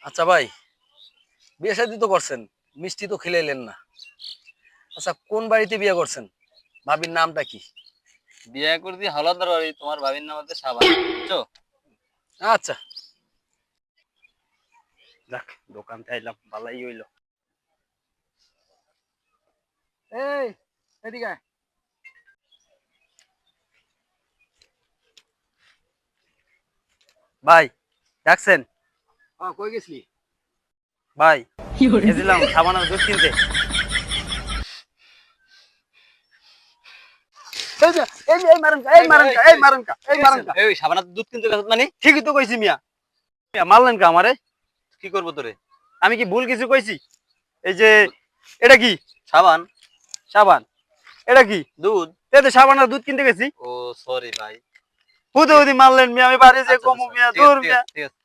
আচ্ছা ভাই, বিয়ে শাদী তো করছেন, মিষ্টি তো খিলাইলেন না। আচ্ছা, কোন বাড়িতে বিয়ে করছেন? ভাবির নামটা কি? বিয়ে করছি হাওলাদার বাড়ি, তোমার ভাবির নাম হচ্ছে সাবান, বুঝছো? আচ্ছা, যাক, দোকান চাইলাম, ভালাই হইলো। এই, এদিকে আয়। ভাই, ডাকছেন? কই গেছিলি? ভাই, গেছিলাম সাবানের দুধ কিনতে। এই যে এই মারেন কা, এই মারেন কা, এই মারেন কা, এই মারেন কা। এই সাবানার দুধ কিনতে গেছত মানে? ঠিকই তো কইছি মিয়া। মিয়া, মারলেন কা আমারে? কি করবো তোরে? আমি কি ভুল কিছু কইছি? এই যে, এটা কি? সাবান? সাবান। এটা কি? দুধ? এই তো সাবানের দুধ কিনতে গেছি। ও সরি ভাই। হুদি হুদি মারলেন মিয়া, আমি বাড়ি যে আচ্ছা, কমু আচ্ছা, মিয়া, ঠিক দূর আছে, ঠিক মিয়া। আছে, ঠিক আছে।